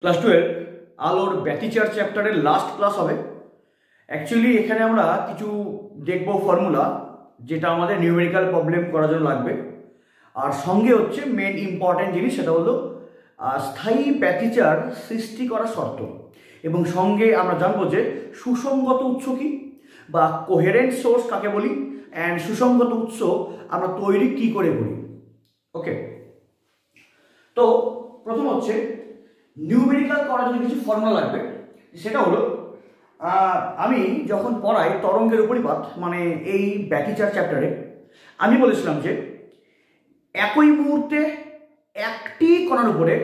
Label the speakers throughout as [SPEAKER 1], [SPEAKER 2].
[SPEAKER 1] Class 12 আলোর ব্যতিচার চ্যাপ্টারের last class হবে। অ্যাকচুয়ালি এখানে আমরা কিছু দেখব ফর্মুলা যেটা আমাদের নিউমেরিক্যাল প্রবলেম করার জন্য লাগবে, আর সঙ্গে হচ্ছে মেন ইম্পর্টেন্ট জিনিস সেটা হলো স্থায়ী ব্যতিচার সৃষ্টি করার শর্ত, এবং সঙ্গে আমরা জানবো যে সুসংগত উৎস কি বা কোহেরেন্ট সোর্স কাকে বলি, অ্যান্ড সুসংগত উৎস আমরা তৈরি কি করে করি। ওকে, তো প্রথম হচ্ছে নিউমেরিক্যাল করার জন্য কিছু ফর্মুলা লাগবে। সেটা হলো আমি যখন পড়াই তরঙ্গের উপরিপাত মানে এই ব্যতিচার চ্যাপ্টারে আমি বলেছিলাম যে একই মুহূর্তে একটি কণার উপরে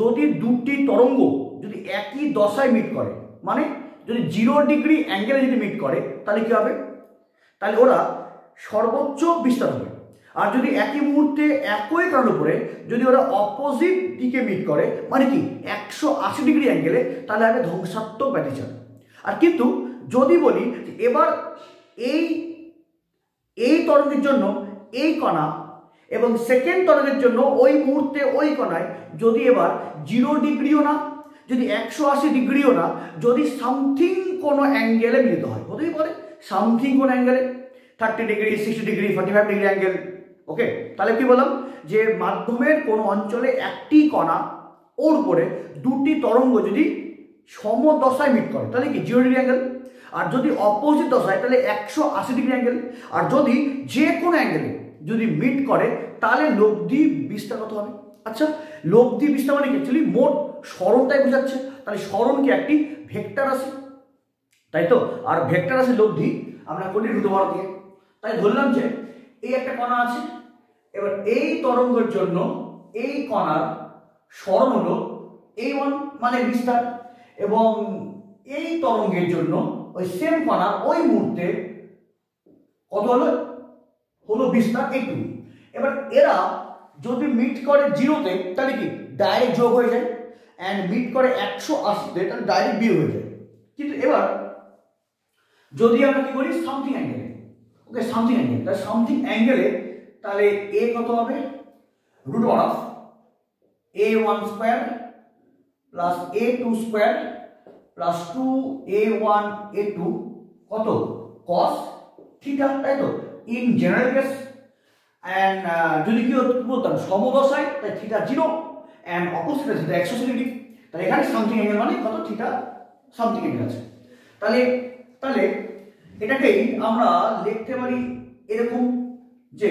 [SPEAKER 1] যদি দুটি তরঙ্গ যদি একই দশায় মিট করে, মানে যদি 0 ডিগ্রি অ্যাঙ্গেলে যদি মিট করে তাহলে কি হবে, তাহলে ওরা সর্বোচ্চ বিস্তার হবে। আর যদি একই মুহূর্তে একই কণার উপরে যদি ওরা অপোজিট দিকে মিট করে, মানে কি 180 ডিগ্রি অ্যাঙ্গেলে, তাহলে হবে ধ্বংসাত্মক ব্যতিচার। আর কিন্তু যদি বলি এবার এই তরঙ্গের জন্য এই কণা এবং সেকেন্ড তরঙ্গের জন্য ওই মুহূর্তে ওই কণায় যদি এবার 0 ডিগ্রিও না, যদি 180 ডিগ্রিও না, যদি সামথিং কোনো অ্যাঙ্গেলে মিলিত হয়, হতেই পারে সামথিং কোনো অ্যাঙ্গেলে 30 ডিগ্রি, 60 ডিগ্রি, 45 ডিগ্রি অ্যাঙ্গেল। ওকে, তাহলে কি বললাম যে মাধ্যমের কোনো অঞ্চলে একটি কণা ওর উপরে দুটি তরঙ্গ যদি সমদশায় মিট করে তাহলে কি 0 ডিগ্রি অ্যাঙ্গেল, আর যদি অপোজিট দশায় তাহলে 180 ডিগ্রি অ্যাঙ্গেল। আর যদি যে কোনো অ্যাঙ্গেলে যদি মিট করে তাহলে লব্ধি বিস্তার কত হবে। আচ্ছা, লব্ধি বিস্তার মানে অ্যাকচুয়ালি মোট সরণটাই বোঝাচ্ছে, তাহলে সরণ কি একটি ভেক্টর রাশি, তাই তো। আর ভেক্টর রাশি লব্ধি আমরা করি √1 দিয়ে। তাই ধরলাম যে এই একটা কণা আছে, এবার এই তরঙ্গের জন্য এই কণার সরণ হলো a1 মানে বিস্তার, এবং এই তরঙ্গের জন্য ওই সেম কণা ওই মুহূর্তে কত হলো বিস্তার a2। এবার এরা যদি মিট করে 0-তে তাহলে কি ডাইরেক্ট যোগ হয়ে যায়, অ্যান্ড মিট করে 180-তে তাহলে ডাইরেক্ট বিয়োগ হয়ে যায়। কিন্তু এবার যদি আমরা কি করি সামথিং অ্যাঙ্গেলে, ওকে সামথিং অ্যাঙ্গেল, তাহলে সামথিং অ্যাঙ্গেলে তাহলে a কত হবে √1 a1 square plus a2 square plus 2a1 a2 কত cos থিটা, তাই তো ইন জেনারেল কেস। অ্যান্ড যদি কি বলতাম সমদশায় তাই theta 0 and opposite theta 180 degree, তাহলে এখানে সামথিং অ্যাঙ্গেল মানে কত থিটা সামথিং অ্যাঙ্গেল আছে। তাহলে এটাকেই আমরা লিখতে পারি এরকম যে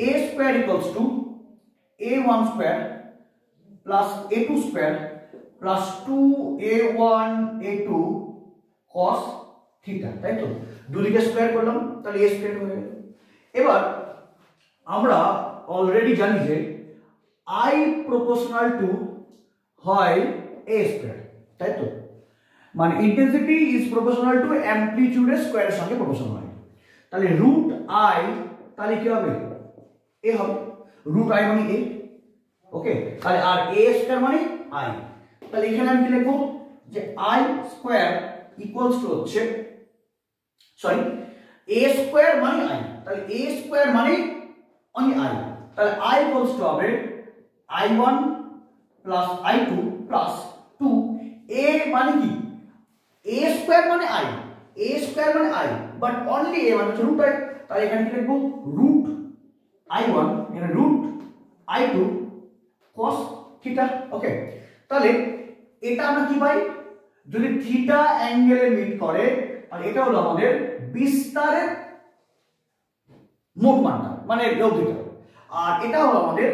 [SPEAKER 1] a square equals to a1 square plus a2 square plus 2a1 a2 cos theta, তাই তো দুদিকে স্কয়ার করলাম তাহলে a স্কয়ার হয়ে গেল। এবার আমরা অলরেডি জানি যে I প্রপোর্শনাল টু হয় a স্কয়ার, তাই তো, মানে ইন্টেন্সিটি ইজ প্রপোর্শনাল টু অ্যামপ্লিটিউডের স্কয়ারের সঙ্গে প্রপোর্শনাল হয়। তাহলে √I তাহলে কি হবে a হবে, √I মানে a। ওকে, তাহলে আর a স্কয়ার মানে I, তাহলে এখানে আমি কি লিখবো যে I স্কয়ার ইকুয়ালস টু হচ্ছে সরি a স্কয়ার মানে I, তাহলে a স্কয়ার মানে অনলি I, তাহলে I ইকুয়ালস টু হবে I1 plus I2 plus 2 a মানে কি a স্কয়ার মানে I, a স্কয়ার মানে I, বাট অনলি a মানে √I, তাহলে এখানে কি লিখবো √I1 এখানে √I2 cos থিটা। ওকে, তাহলে এটা আমরা কি পাই, যদি থিটা অ্যাঙ্গেলে মিট করে আর এটা হলো আমাদের বিস্তারের মোট মানটা মানে লব্ধিটা, আর এটা হলো আমাদের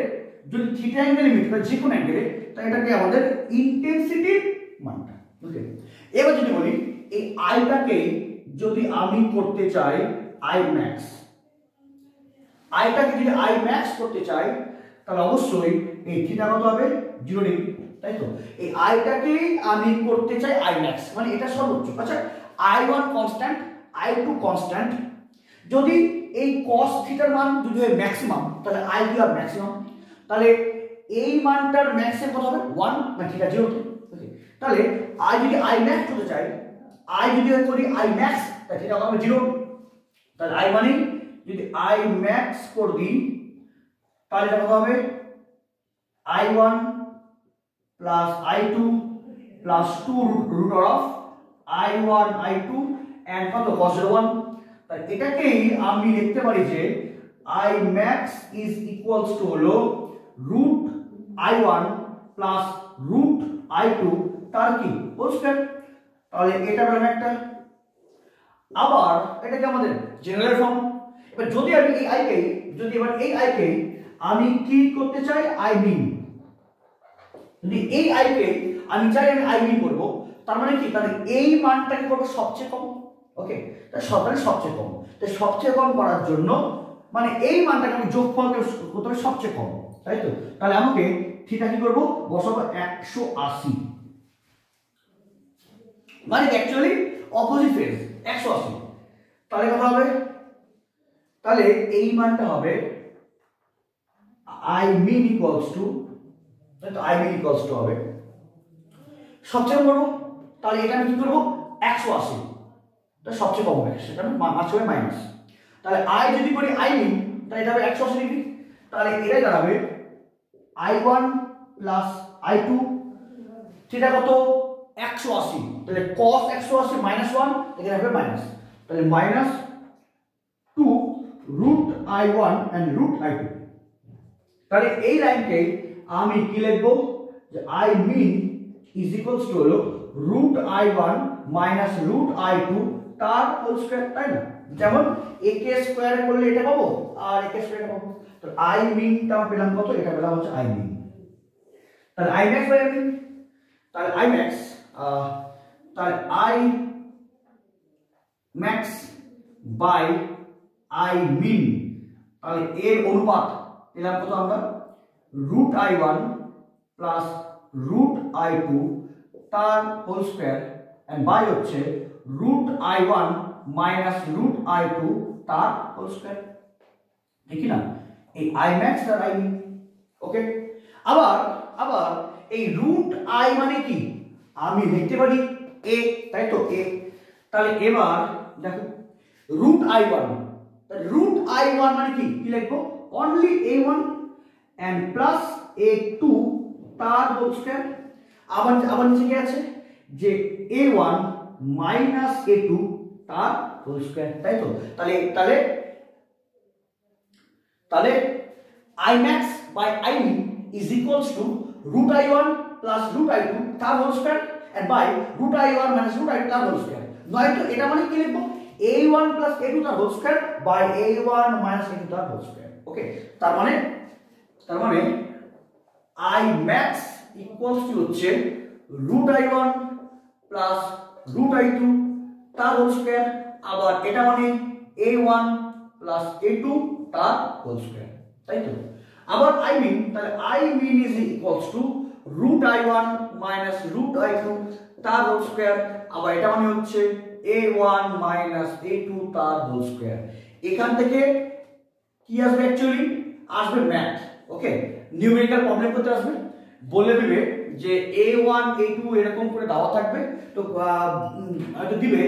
[SPEAKER 1] যদি থিটা অ্যাঙ্গেলে মিট করে যে কোনো অ্যাঙ্গেলে তাহলে এটাকে আমাদের ইন্টেন্সিটির মানটা। ওকে, এবার যদি বলি এই আইটাকে যদি আমি করতে চাই I max, আইটাকে যদি I max করতে চাই তাহলে অবশ্যই এই থিটা কত হবে 0 ডিগ্রি, তাই তো। এই আইটাকে আমি করতে চাই I max মানে এটা সর্বোচ্চ। আচ্ছা, I1 কনস্ট্যান্ট I2 কনস্ট্যান্ট, যদি এই cos থিটার মান যদি হয় ম্যাক্সিমাম তাহলে I কি হবে ম্যাক্সিমাম, তাহলে এই মানটার ম্যাক্সিমাম কত হবে 1 মানে থিটা 0 তে। ওকে, তাহলে I যদি I max করতে চাই, I যদি করি I max তাহলে থিটা হবে 0, তাহলে I মানে যদি I max করে দিই তাহলে এটা কত হবে I1 plus I2 plus 2 root of i1 i2 and কত cos 1। তাই এটাকেই আমি লিখতে পারি যে i max is equals to হলো root i1 plus root i2 তার কি হোল স্কয়ার। তাহলে এটা পেলাম একটা। আবার এটাকে আমাদের জেনারেল ফর্ম। এবার যদি আমি এই i কে এই i কে আমি কি করতে চাই i মিন, যদি এই i কে আমি চাই আমি i মিন করব, তার মানে কি তাহলে এই মানটাকে করব সবচেয়ে কম। ওকে, তাহলে সবচেয়ে কম, তাই সবচেয়ে কম করার জন্য মানে এই মানটাকে আমি যোগফলকে করতে হবে সবচেয়ে কম, তাই তো। তাহলে আমাকে থিটা কি করব বসাবো 180, মানে অ্যাকচুয়ালি অপোজিট ফেজ 180। তাহলে কত হবে, তাহলে এই মানটা হবে i mean equals to, তো i mean equals to হবে সবচেয়ে কম করব। তাহলে এটা আমি কি করব 180, তো সবচেয়ে কম হবে সেটা মাছ হবে মাইনাস। তাহলে i যদি করি i mean তাহলে এটা হবে 180 ডিগ্রি। তাহলে এটাই দাঁড়াবে i1 প্লাস i2 থিটা কত 180, তাহলে cos 180 মাইনাস 1 এখানে হবে মাইনাস, তাহলে minus 2 root i1 and root i2। তাহলে এই লাইনকে আমি কি লিখব যে i mean is equals to হলো root i1 minus root i2 তার হোল স্কয়ার, তাই না। যেমন a কে স্কয়ার করলে এটা পাবো আর a কে স্কয়ার পাবো, তো i mean টা পেলাম কত, এটা পেলাম হচ্ছে i mean। তাহলে i max by i mean, তাহলে i max তাহলে i max by i mean, তাহলে এর অনুপাত পেলাম কত আমরা root i1 plus root i2 তার হোল স্কয়ার এন্ড বাই হচ্ছে root i1 minus root i2 তার হোল স্কয়ার, দেখি না এই i max R i mean। ওকে, আবার এই রুট i মানে কি আমি লিখতে পারি a, তাই তো a। তাহলে এবার দেখো রুট i1, তাহলে রুট i1 মানে কি লিখবো only a1 and plus a2 তার হোল স্কয়ার। আবার নিচে কি আছে যে a1 মাইনাস a2 তার হোল স্কয়ার, তাই তো। তাহলে i max by i mean is equals to root i1 plus root i2 তার whole square and by root i1 minus root i2 তার হোল স্কয়ার। নয়তো এটা মানে কি লিখবো a1 plus a2 তার whole square by a1 minus a2 তার whole square. ওকে, তার মানে i max equals to হচ্ছে root i1 plus root i2 তার হোল স্কয়ার, আবার এটা মানে a1 plus a2 তার হোল স্কয়ার, তাই তো। আবার i mean, তাহলে i mean is equals to root i1 minus root i2 তার হোল স্কয়ার, আবার এটা মানে হচ্ছে a1 minus a2 তার হোল স্কয়ার। এখান থেকে কি আসবে অ্যাকচুয়ালি আসবে ম্যাথ। ওকে, নিউমেরিক্যাল প্রবলেম করতে আসবে, বলে দিবে যে a1 a2 এরকম করে দেওয়া থাকবে, তো হয়তো দিবে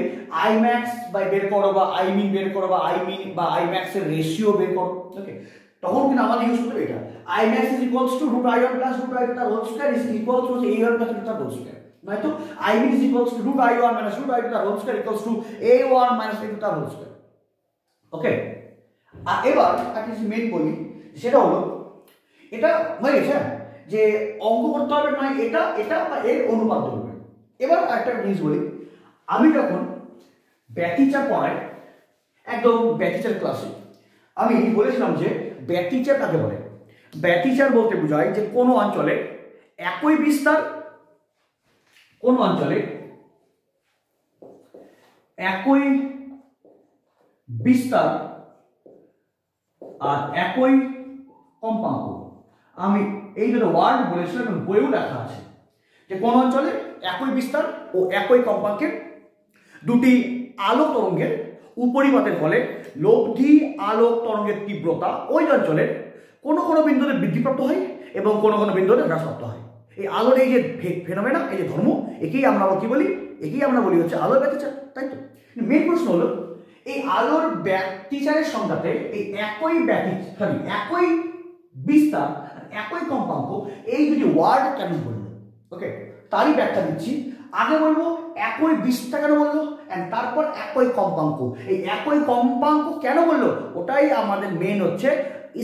[SPEAKER 1] i max বাই বের করো বা i mean বের করো বা i mean বা i max এর রেশিও বের করো। ওকে, তখন কিন্তু আমাদের ইউজ করতে হবে এটা i max is equals to root i1 plus root i2 তার whole square is equals to a1 plus a2 তার হোল স্কয়ার, নয়তো i mean is equals to root i1 minus root i2 তার whole square equals to a1 minus a2 তার whole square. ওকে, আর এবার একটা main বলি, সেটা হলো এটা হয়ে গেছে যে অঙ্ক করতে হবে না এটা বা এর অনুপাত ধরবে। এবার একটা জিনিস বলি, আমি যখন ব্যতিচার পড়াই একদম ব্যতিচার ক্লাসে আমি বলেছিলাম যে ব্যতিচার কাকে বলে। ব্যতিচার বলতে বোঝায় যে কোনো অঞ্চলে একই বিস্তার, কোনো অঞ্চলে একই বিস্তার আর একই কম্পাঙ্ক। আমি এই দুটো ওয়ার্ড বলেছিলাম এবং বইও লেখা আছে যে কোন অঞ্চলে একই বিস্তার ও একই কম্পাঙ্কের দুটি আলোক তরঙ্গের উপরিপাতের ফলে লব্ধি আলোক তরঙ্গের তীব্রতা ওই অঞ্চলের কোনো কোনো বিন্দুতে বৃদ্ধিপ্রাপ্ত হয় এবং কোনো কোনো বিন্দুতে হ্রাসপ্রাপ্ত হয়। এই আলোর এই যে ফেনোমেনা, এই যে ধর্ম, একেই আমরা কি বলি, একেই আমরা বলি হচ্ছে আলোর ব্যতিচার, তাই তো। মেন প্রশ্ন হলো এই আলোর ব্যতিচারের সংখ্যাতে এই একই বিস্তার একই কম্পাঙ্ক এই দুটি ওয়ার্ড কেন বললো। ওকে, তারই ব্যাখ্যা দিচ্ছি। আগে বলবো একই বিস্তার কেন বললো, অ্যান্ড তারপর একই কম্পাঙ্ক। এই একই কম্পাঙ্ক কেন বললো ওটাই আমাদের মেন হচ্ছে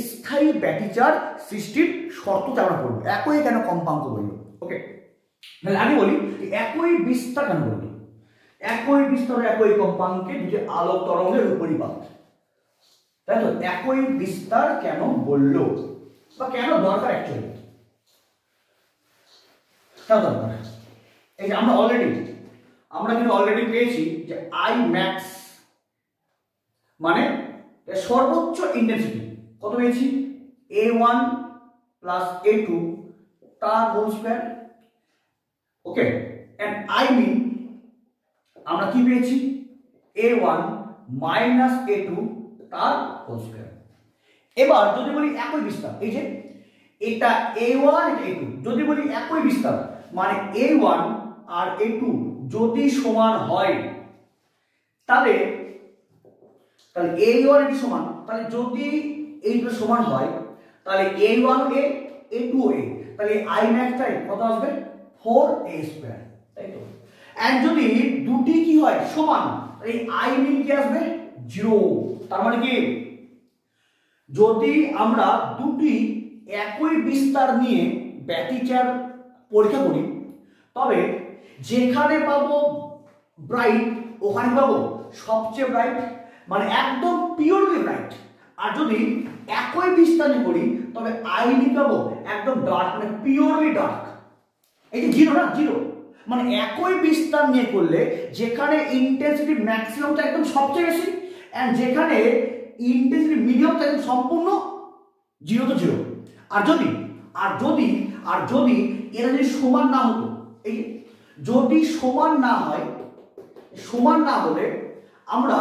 [SPEAKER 1] স্থায়ী ব্যতিচার সৃষ্টির শর্তটা আমরা পড়বো। একই কেন কম্পাঙ্ক বললো, ওকে। তাহলে আগে বলি একই বিস্তার কেন বললো। একই বিস্তার একই কম্পাঙ্কে দুটি আলোক তরঙ্গের পরিপাত, তাই তো। একই বিস্তার কেন বললো বা কেন দরকার অ্যাকচুয়ালি, কেন দরকার? এই যে আমরা কিন্তু অলরেডি পেয়েছি যে আই ম্যাক্স মানে সর্বোচ্চ ইন্টেন্সিটি কত পেয়েছি, A1 প্লাস A2 তার whole square, okay. And I mean আমরা কি পেয়েছি, A1 মাইনাস A2 তার হোল স্কয়ার। এবার যদি বলি একই বিস্তার, এই যে এটা A1 এটা A2, যদি বলি একই বিস্তার মানে A1 আর A2 যদি সমান হয় তাহলে A1 এর সমান, তাহলে যদি এইটা সমান হয় তাহলে A1 A A2 A, তাহলে I max টাই কত আসবে 4A স্কয়ার, তাই তো। এন্ড যদি দুটি কি হয় সমান, এই I min কি আসবে 0। তার মানে কি যদি আমরা দুটি একই বিস্তার নিয়ে ব্যতিচার পরীক্ষা করি তবে যেখানে পাবো ব্রাইট ওখানে পাবো সবচেয়ে ব্রাইট, মানে একদম পিওরলি ব্রাইট। আর যদি একই বিস্তার নিয়ে করি তবে আই নিয়ে পাবো একদম ডার্ক, মানে পিওরলি ডার্ক। এই যে জিরো না, জিরো মানে একই বিস্তার নিয়ে করলে যেখানে ইন্টেন্সিটি ম্যাক্সিমামটা একদম সবচেয়ে বেশি এন্ড যেখানে ইন্টেন্সিটি মিডিয়ামটা একদম সম্পূর্ণ জিরো তো জিরো। আর যদি এরা যদি সমান না হতো, এই যদি সমান না হয়, সমান না হলে আমরা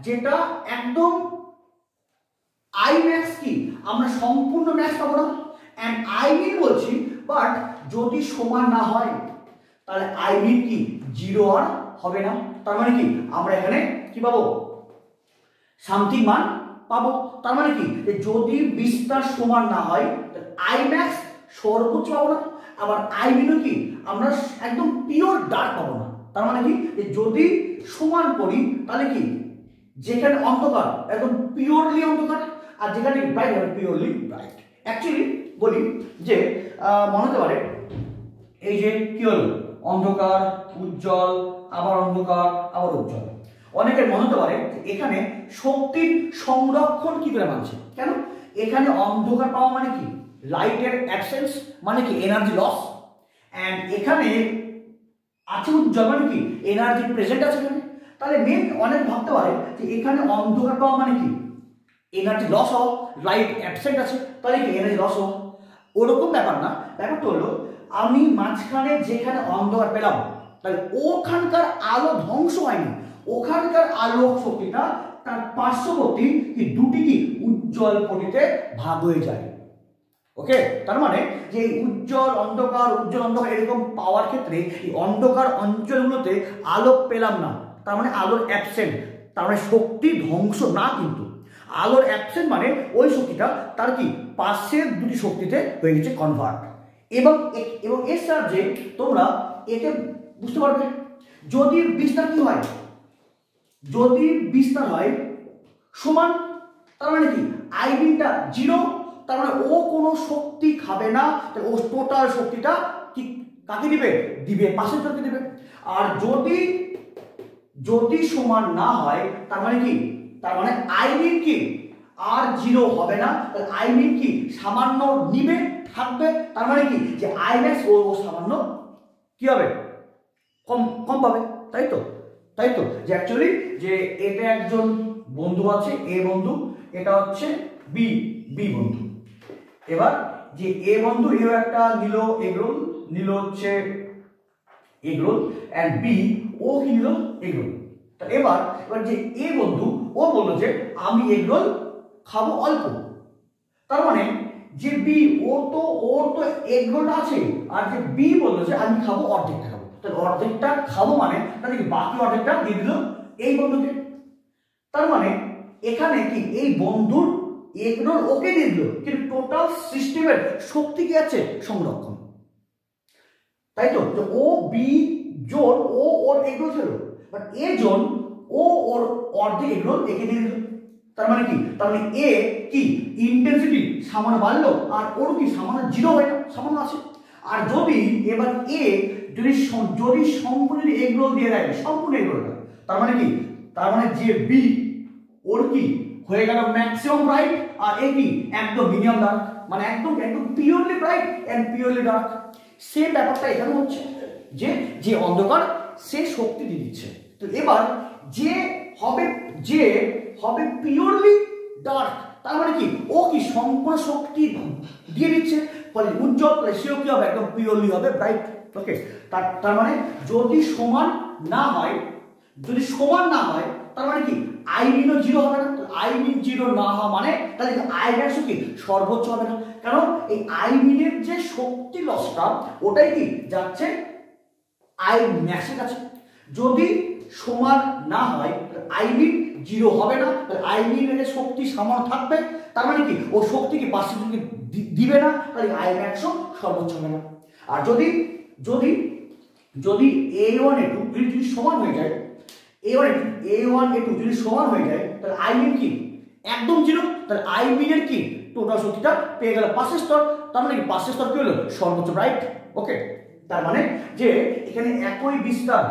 [SPEAKER 1] যেটা একদম আই ম্যাক্স কি আমরা সম্পূর্ণ ম্যাক্স পাবো না, এন্ড আই মিন বলছি, বাট যদি সমান না হয় তাহলে আই মিন কি জিরো আর হবে না। তার মানে কি আমরা এখানে কি পাবো সামথিং মান পাবো। তার মানে কি যদি বিস্তার সমান না হয় তাহলে আই ম্যাক্স সর্বোচ্চ পাবো না, আবার আই মিনও কি আমরা একদম পিওর ডার্ক পাবো না। তার মানে কি যদি সমান করি তাহলে কি যেখানে অন্ধকার একদম পিওরলি অন্ধকার আর যেখানে ব্রাইট হবে পিওরলি ব্রাইট। অ্যাকচুয়ালি বলি যে মনে হতে পারে এই যে কি হলো অন্ধকার উজ্জ্বল আবার অন্ধকার আবার উজ্জ্বল, অনেকের মনে হতে পারে এখানে শক্তির সংরক্ষণ কি করে মানছে, কেন এখানে অন্ধকার পাওয়া মানে কি লাইটের অ্যাবসেন্স, মানে কি এনার্জি লস, এন্ড এখানে আছে উজ্জ্বল মানে কি এনার্জি প্রেজেন্ট আছে এখানে। তাহলে মেন অনেক ভাবতে পারে যে এখানে অন্ধকার পাওয়া মানে কি এনার্জি লস হওয়া, লাইট অ্যাবসেন্ট আছে তাহলে কি এনার্জি লস হওয়া। ওরকম ব্যাপার না, ব্যাপারটা হলো আমি মাঝখানে যেখানে অন্ধকার পেলাম তাহলে ওখানকার আলো ধ্বংস হয়নি, ওখানকার আলোক শক্তিটা তার পার্শ্ববর্তী কি দুটি কি উজ্জ্বল পটিতে ভাগ হয়ে যায়, ওকে। তার মানে যে উজ্জ্বল অন্ধকার এরকম পাওয়ার ক্ষেত্রে এই অন্ধকার অঞ্চলগুলোতে আলো পেলাম না, তার মানে আলোর অ্যাবসেন্ট, তার মানে শক্তি ধ্বংস না, কিন্তু আলোর অ্যাবসেন্ট মানে ওই শক্তিটা তার কি পাশের দুটি শক্তিতে হয়ে গেছে কনভার্ট। এবং এর সাহায্যে তোমরা একে বুঝতে পারবে যদি বিস্তার কি হয়, যদি বিস্তার হয় সমান তার মানে কি আই মিনটা জিরো, তার মানে ও কোনো শক্তি খাবে না, ও টোটাল শক্তিটা কি কাকে দিবে পাশের জনকে দিবে। আর যদি সমান না হয় তার মানে কি, তার মানে আই মিন কি আর জিরো হবে না, তাহলে আই মিন কি সামান্য নিবে থাকবে, তার মানে কি যে আই ম্যাক্স ও সামান্য কি হবে কম পাবে, তাই তো যে অ্যাকচুয়ালি যে এটা একজন বন্ধু আছে এ বন্ধু, এটা হচ্ছে বি বন্ধু। এবার যে এ বন্ধু এও একটা নিল এগরোল, নিল হচ্ছে এগরোল, এন্ড বি ও কি নিল এগরোল। এবার যে এ বন্ধু ও বললো যে আমি এগরোল খাবো অল্প, তার মানে যে বি ওর তো এগরোলটা আছে, আর যে বি বললো যে আমি খাবো অর্ধেকটা খাবো, তাহলে অর্ধেকটা খাবো মানে তাহলে বাকি অর্ধেকটা দিয়ে দিল এই বন্ধুকে। তার মানে এখানে কি এই বন্ধুর এগরোল ওকে দিয়ে দিল, কিন্তু টোটাল সিস্টেমের শক্তি কি আছে সংরক্ষণ। তাই তো, যে ও বি জোন ও ওর এগুলো ছিল, বাট এ জোন ও ওর অর্ধেক এগুলো এঁকে দিয়ে দিল। তার মানে কি, তার মানে এ কি ইন্টেন্সিটি সামান্য বাড়লো আর ওর কি সামান্য জিরো হয় না, সামান্য আছে। আর যদি এবার এ যদি সম্পূর্ণ যদি এগুলো দিয়ে দেয়, সম্পূর্ণ এগুলো, তার মানে কি, তার মানে যে বি ওর কি হয়ে গেল ম্যাক্সিমাম ব্রাইট আর এ কি একদম মিনিমাম ডার্ক, মানে একদম একদম purely bright and purely dark. Same ব্যাপারটা এখানে হচ্ছে, যে যে অন্ধকার সে শক্তি দিয়ে দিচ্ছে। তো এবার যে হবে পিওরলি ডার্ক, তার মানে কি ও কি সম্পূর্ণ শক্তি দিয়ে দিচ্ছে, ফলে উজ্জ্বল, সেও কি হবে একদম পিওরলি হবে ব্রাইট। ওকে, তার মানে যদি সমান না হয়, যদি সমান না হয় তার মানে কি আই মিনও জিরো হবে না। আই মিন জিরো না হওয়া মানে তাহলে আই ম্যাক্স কি সর্বোচ্চ হবে না, কারণ এই আই মিনের যে শক্তি লসটা ওটাই কি যাচ্ছে আই ম্যাক্সের কাছে। যদি সমান না হয় আই মিন জিরো হবে না, তাহলে আই মিনের শক্তি সামান্য থাকবে, তার মানে কি ও শক্তি কি পার্সেন্টেজকে দিবে না, তাহলে আই ম্যাক্সও সর্বোচ্চ হবে না। আর যদি যদি যদি A1 A2 যদি সমান হয়ে যায়, A1 A2 যদি সমান হয়ে যায়, তাহলে আই মিন কি একদম জিরো, তাহলে আই মিনের কি টোটাল শক্তিটা পেয়ে গেল পাশের স্তর, তার মানে কি পাশের স্তর কি হলো সর্বোচ্চ ব্রাইট। ওকে, তার মানে যে এখানে একই বিস্তার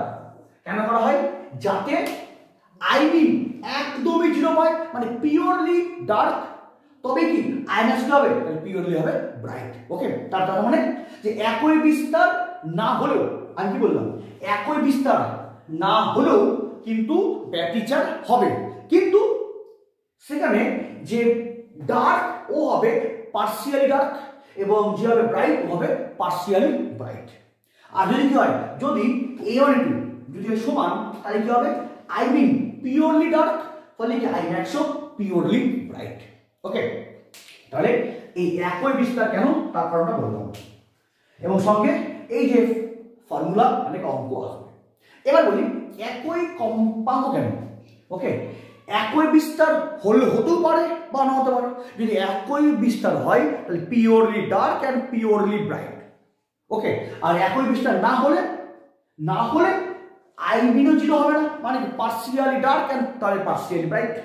[SPEAKER 1] কেন করা হয়, যাতে আই মিন একদমই জিরো পায়, মানে পিওরলি ডার্ক, তবে কি আই ম্যাক্স কি হবে, তাহলে পিওরলি হবে ব্রাইট। ওকে, তার মানে যে একই বিস্তার না হলেও, আমি কি বললাম, একই বিস্তার না হলেও কিন্তু ব্যতিচার হবে, কিন্তু সেখানে যে ডার্ক ও হবে পার্সিয়ালি ডার্ক এবং যে হবে ব্রাইট ও হবে পার্সিয়ালি ব্রাইট। আর যদি কি হয়, যদি A1 A2 যদি সমান, তাহলে কি হবে আই মিন পিওরলি ডার্ক, ফলে কি আই ম্যাক্সও পিওরলি ব্রাইট। ওকে, তাহলে এই একই বিস্তার কেন তার কারণটা বললাম, এবং সঙ্গে এই যে ফর্মুলা মানে অঙ্ক আসবে। এবার বলি একই কম্পাঙ্ক কেন। ওকে, একই বিস্তার হতেও পারে বা না হতে পারে। যদি একই বিস্তার হয় তাহলে purely dark and purely bright. Okay, আর একই বিস্তার না হলে আই মিনও জিরো হবে না, মানে পার্সিয়ালি ডার্ক অ্যান্ড তাহলে পার্সিয়ালি ব্রাইট।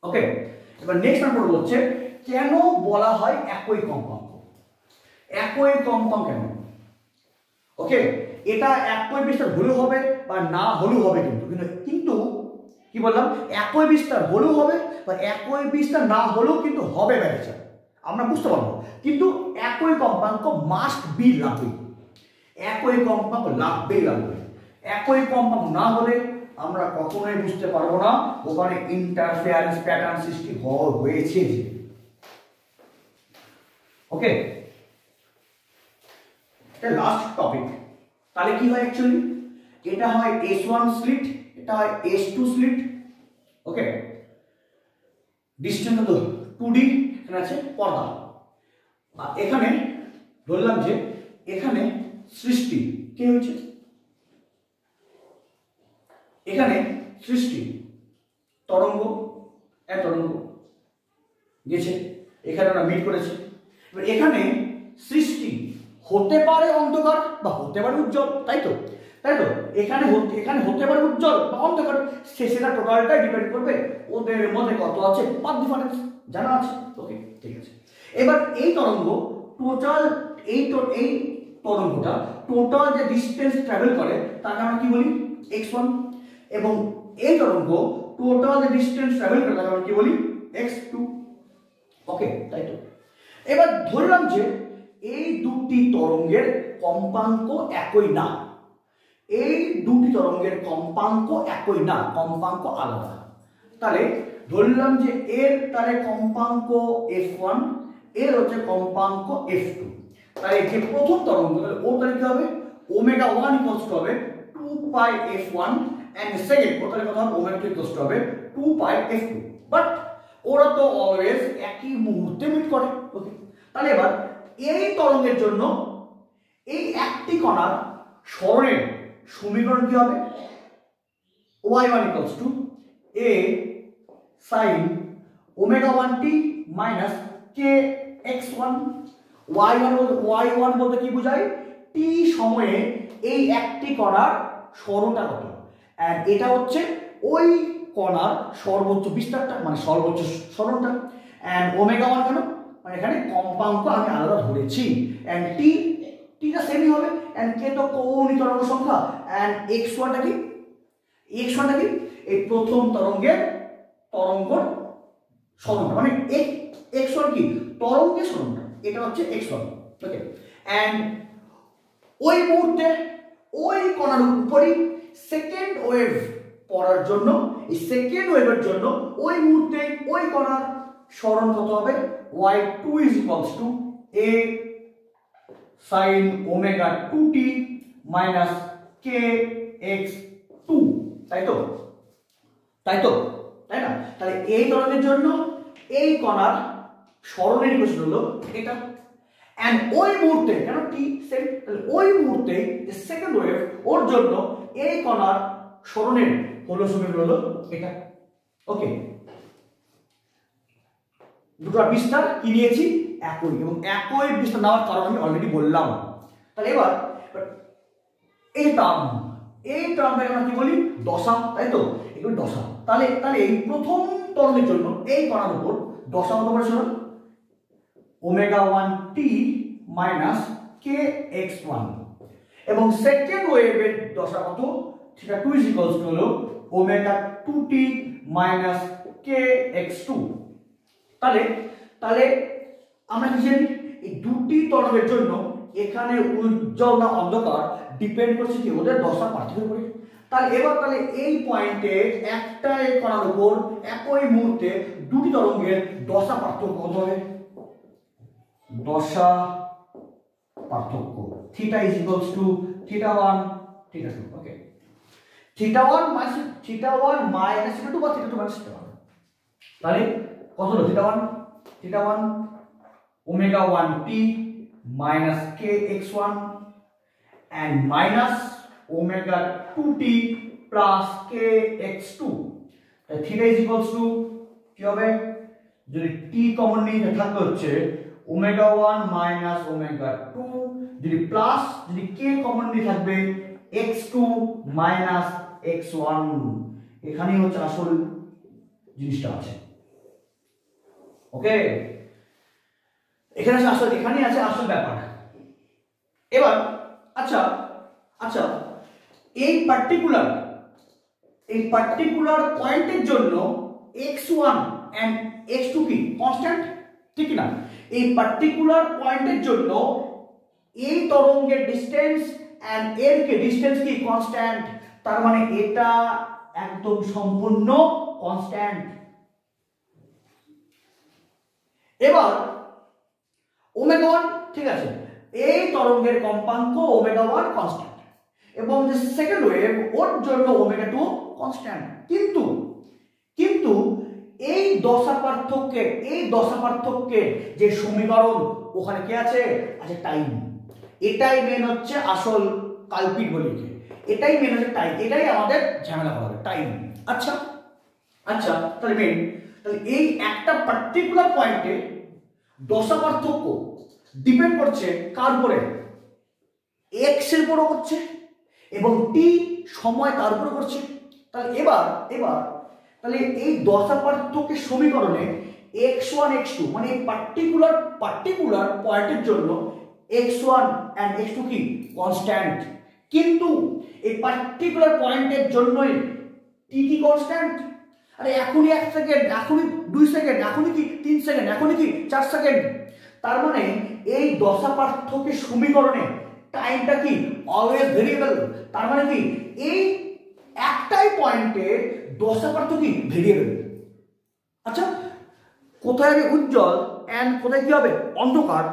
[SPEAKER 1] ওকে, এবার নেক্সট নাম্বার হচ্ছে কেন বলা হয় একই কম্পাঙ্ক। একই কম্পাঙ্ক কেন? ওকে, এটা একই বিস্তার হলেও হবে বা না হলেও হবে, কিন্তু কি বললাম, একই বিস্তার হলেও হবে বা একই বিস্তার না হলেও কিন্তু হবে ব্যতিচার, আমরা বুঝতে পারবো। কিন্তু একই কম্পাঙ্ক মাস্ট বি লাগবে, একই কম্পাঙ্ক লাগবে। একই কম্পাঙ্ক না হলে আমরা কখনোই বুঝতে পারবো না ওখানে ইন্টারফেয়ারেন্স প্যাটার্ন সৃষ্টি হয়েছে। ওকে, এটা লাস্ট টপিক। তাহলে কি হয় অ্যাকচুয়ালি, এটা হয় S1 স্লিট, এটা হয় S2 স্লিট। ওকে, ডিস্টেন্স তো 2D, এখানে আছে পর্দা। আর এখানে ধরলাম যে এখানে সৃষ্টি কি হয়েছে, এখানে সৃষ্টি তরঙ্গ, তরঙ্গ গেছে, এখানে আমরা মিট করেছি। এবার এখানে সৃষ্টি হতে পারে অন্ধকার বা হতে পারে উজ্জ্বল, তাই তো এখানে হতে পারে উজ্জ্বল বা অন্ধকার, সেটা টোটালটাই ডিপেন্ড করবে ওদের মধ্যে কত আছে পাথ ডিফারেন্স জানা আছে। ওকে, ঠিক আছে। এবার এই তরঙ্গ টোটাল এই তরঙ্গটা টোটাল যে ডিস্টেন্স ট্রাভেল করে তাকে আমরা কি বলি x1, এবং এই তরঙ্গ টোটাল যে ডিস্টেন্স ট্রাভেল করে তাকে আমরা কি বলি x2। ওকে, তাই তো। এবার ধরলাম যে এই দুটি তরঙ্গের কম্পাঙ্ক একই না, এই দুটি তরঙ্গের কম্পাঙ্ক একই না, কম্পাঙ্ক আলাদা। তাহলে ধরলাম যে এর তাহলে কম্পাঙ্ক f1, এর হচ্ছে কম্পাঙ্ক f2। তাহলে যে প্রথম তরঙ্গ ও তাহলে কি হবে ω1 ইকুয়ালস টু হবে 2π f1 এন্ড সেকেন্ড ও তাহলে কথা হবে ω2 ইকুয়ালস টু হবে 2π f2। বাট ওরা তো অলওয়েজ একই মুহূর্তে মিট করে। ওকে, তাহলে এবার এই তরঙ্গের জন্য এই একটি কণার সরণের সমীকরণ কি হবে, y1 equals to a sin ω1t minus k x1। y1 বলতে কি বোঝায়, টি সময়ে এই একটি কণার সরণটা কত, অ্যান্ড এটা হচ্ছে ওই কণার সর্বোচ্চ বিস্তারটা মানে সর্বোচ্চ সরণটা, অ্যান্ড ওমেগা 1 কেন মানে এখানে কম্পাঙ্ক আমি আলাদা ধরেছি, অ্যান্ড টিটা সেমই হবে, অ্যান্ড কে তো কৌণিক তরঙ্গ সংখ্যা, অ্যান্ড এক্স ওয়ানটা কি এই প্রথম তরঙ্গের তরঙ্গ সরণটা মানে এক্স ওয়ান কি তরঙ্গের সরণটা, এটা হচ্ছে এক্স ওয়ান। ওকে, অ্যান্ড ওই মুহূর্তে ওই কণার উপরই সেকেন্ড ওয়েভ পড়ার জন্য এই সেকেন্ড ওয়েভের জন্য ওই মুহূর্তে ওই কণার সরণ কত হবে, y2 = a sin omega 2t minus kx2, তাই না? তাহলে এই তরঙ্গের জন্য এই কণার সরণের ইকুয়েশন হলো এটা, এন্ড ওই মুহূর্তে কেন টি সেম, তাহলে ওই মুহূর্তে যে সেকেন্ড ওয়েভ ওর জন্য এই কণার সরণের হলো সমীকরণ হলো এটা। ওকে, দুটো বিস্তার কি নিয়েছি একই, এবং একই বিস্তার নেওয়ার কারণ আমি অলরেডি বললাম। তাহলে এবার এই টার্মটাকে আমরা কি বলি দশা, তাই তো এগুলো দশা। তাহলে এই প্রথম তরঙ্গের জন্য এই কণার উপর দশা কত করে শোনো, ওমেগা 1t মাইনাস kx1, এবং সেকেন্ড ওয়েভের দশা কত θ2 হলো ওমেগা 2t মাইনাস kx2। তাহলে আমরা কি জানি এই দুটি তরঙ্গের জন্য এখানে উজ্জ্বল না অন্ধকার ডিপেন্ড করছে কি ওদের দশা পার্থক্যের উপরে। তাহলে এই পয়েন্টে একটা কণার উপর একই মুহূর্তে দুটি তরঙ্গের দশা পার্থক্য কত হবে, দশা পার্থক্য θ θ1 θ2। ওকে, θ1 মাইনাস θ2 বা θ2 মাইনাস θ1, তাহলে কত হলো θ1 omega 1t minus kx1 and minus omega 2t plus kx2, theta is equals to কি হবে, যদি t কমন নিই থাকবে হচ্ছে ওমেগা 1 মাইনাস ওমেগা 2, যদি প্লাস যদি k কমন নিয়ে থাকবে x2 মাইনাস x1, এখানেই হচ্ছে আসল জিনিসটা আছে। ওকে, এখানেই আছে আসল ব্যাপার। এবার আচ্ছা এই পার্টিকুলার পয়েন্টের জন্য x1 এন্ড x2 কি কনস্ট্যান্ট, ঠিক না? এই পার্টিকুলার পয়েন্টের জন্য এই তরঙ্গের ডিসটেন্স এন্ড এর কে ডিসটেন্স কি কনস্ট্যান্ট, তার মানে এটা একদম সম্পূর্ণ কনস্ট্যান্ট। এবার ওমেগা 1 ঠিক আছে, এই তরঙ্গের কম্পাঙ্ক ওমেগা 1 কনস্ট্যান্ট, এবং যে সেকেন্ড ওয়েভ ওর জন্য ওমেগা 2 কনস্ট্যান্ট, কিন্তু এই দশা পার্থক্যে যে সমীকরণ ওখানে কি আছে টাইম। এটাই মেন হচ্ছে আসল কালপিট বলি, এটাই মেন হচ্ছে টাইম, এটাই আমাদের ঝামেলা হবে টাইম। আচ্ছা তাহলে এই একটা পার্টিকুলার পয়েন্টে দশা পার্থক্য ডিপেন্ড করছে কার উপরে, এক্স এর উপর করছে, এবং টি সময় তার উপর করছে। তাহলে এবার এই দশা পার্থক্যের সমীকরণে x1 x2 মানে এই পার্টিকুলার পয়েন্টের জন্য x1 and x2 কি কনস্ট্যান্ট, কিন্তু এই পার্টিকুলার পয়েন্টের জন্যই টি কি কনস্ট্যান্ট। আরে এখনই 1 সেকেন্ড, এখনই 2 সেকেন্ড, এখনই কি 3 সেকেন্ড, এখনই কি 4 সেকেন্ড, তার মানে এই দশা পার্থক্যের সমীকরণে টাইমটা কি অলওয়েজ ভেরিয়েবল। তার মানে কি এই একটাই পয়েন্টে দশা পার্থক্য কি ভেরিয়েবল। আচ্ছা, কোথায় হবে উজ্জ্বল এন্ড কোথায় কি হবে অন্ধকার,